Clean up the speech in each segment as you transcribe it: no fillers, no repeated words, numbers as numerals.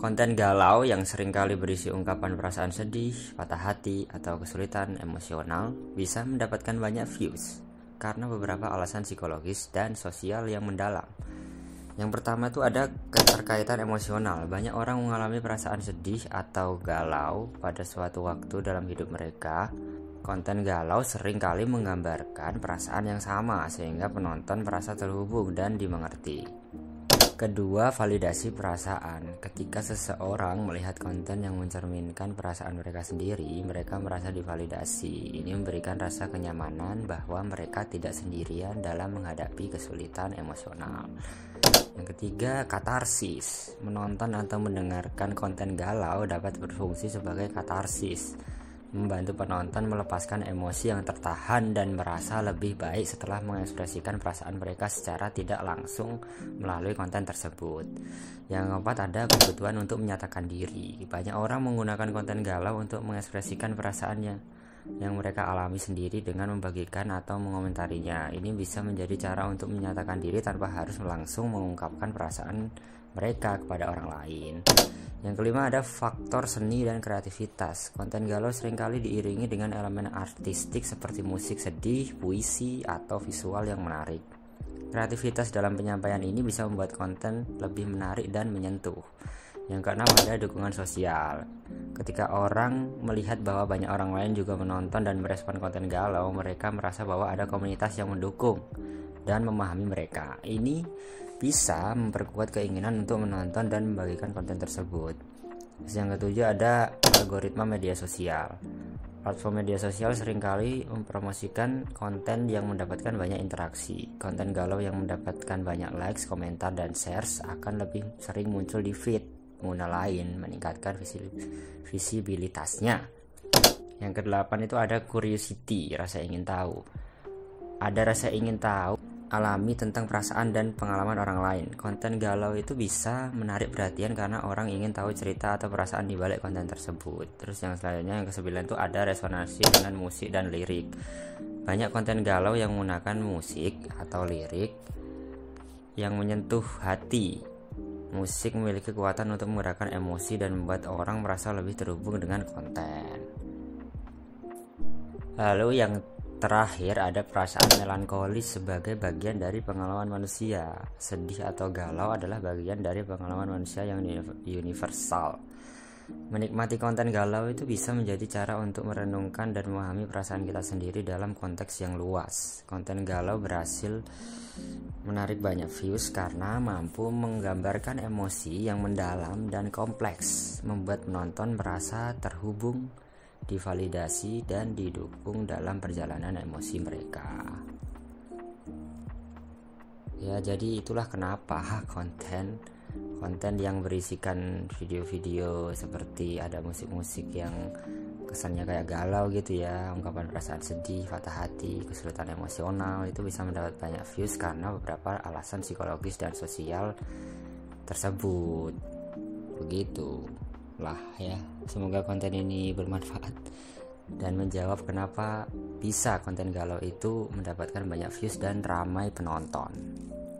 Konten galau yang seringkali berisi ungkapan perasaan sedih, patah hati, atau kesulitan emosional bisa mendapatkan banyak views karena beberapa alasan psikologis dan sosial yang mendalam. Yang pertama itu ada keterkaitan emosional. Banyak orang mengalami perasaan sedih atau galau pada suatu waktu dalam hidup mereka. Konten galau seringkali menggambarkan perasaan yang sama sehingga penonton merasa terhubung dan dimengerti. Kedua, validasi perasaan. Ketika seseorang melihat konten yang mencerminkan perasaan mereka sendiri, mereka merasa divalidasi. Ini memberikan rasa kenyamanan bahwa mereka tidak sendirian dalam menghadapi kesulitan emosional. Yang ketiga, katarsis. Menonton atau mendengarkan konten galau dapat berfungsi sebagai katarsis, membantu penonton melepaskan emosi yang tertahan dan merasa lebih baik setelah mengekspresikan perasaan mereka secara tidak langsung melalui konten tersebut. Yang keempat, ada kebutuhan untuk menyatakan diri. Banyak orang menggunakan konten galau untuk mengekspresikan perasaannya yang mereka alami sendiri dengan membagikan atau mengomentarinya. Ini bisa menjadi cara untuk menyatakan diri tanpa harus langsung mengungkapkan perasaan mereka kepada orang lain. Yang kelima, ada faktor seni dan kreativitas. Konten galau seringkali diiringi dengan elemen artistik seperti musik sedih, puisi, atau visual yang menarik. Kreativitas dalam penyampaian ini bisa membuat konten lebih menarik dan menyentuh. Yang keenam, ada dukungan sosial. Ketika orang melihat bahwa banyak orang lain juga menonton dan merespon konten galau, mereka merasa bahwa ada komunitas yang mendukung dan memahami mereka. Ini bisa memperkuat keinginan untuk menonton dan membagikan konten tersebut. Yang ketujuh, ada algoritma media sosial. Platform media sosial seringkali mempromosikan konten yang mendapatkan banyak interaksi. Konten galau yang mendapatkan banyak likes, komentar, dan shares akan lebih sering muncul di feed pengguna lain, meningkatkan visibilitasnya. Yang kedelapan itu ada curiosity, rasa ingin tahu. Ada rasa ingin tahu alami tentang perasaan dan pengalaman orang lain. Konten galau itu bisa menarik perhatian karena orang ingin tahu cerita atau perasaan di balik konten tersebut. Terus yang selanjutnya, yang ke-9 itu ada resonansi dengan musik dan lirik. Banyak konten galau yang menggunakan musik atau lirik yang menyentuh hati. Musik memiliki kekuatan untuk menggerakkan emosi dan membuat orang merasa lebih terhubung dengan konten. Lalu yang terakhir, ada perasaan melankolis sebagai bagian dari pengalaman manusia. Sedih atau galau adalah bagian dari pengalaman manusia yang universal. Menikmati konten galau itu bisa menjadi cara untuk merenungkan dan memahami perasaan kita sendiri dalam konteks yang luas. Konten galau berhasil menarik banyak views karena mampu menggambarkan emosi yang mendalam dan kompleks, membuat penonton merasa terhubung, divalidasi, dan didukung dalam perjalanan emosi mereka. Ya, jadi itulah kenapa konten yang berisikan video-video seperti ada musik-musik yang kesannya kayak galau gitu ya, ungkapan perasaan sedih, patah hati, kesulitan emosional, itu bisa mendapat banyak views karena beberapa alasan psikologis dan sosial tersebut. Begitu lah ya, semoga konten ini bermanfaat dan menjawab kenapa bisa konten galau itu mendapatkan banyak views dan ramai penonton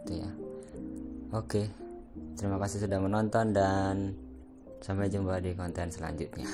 gitu ya. Oke, terima kasih sudah menonton dan sampai jumpa di konten selanjutnya.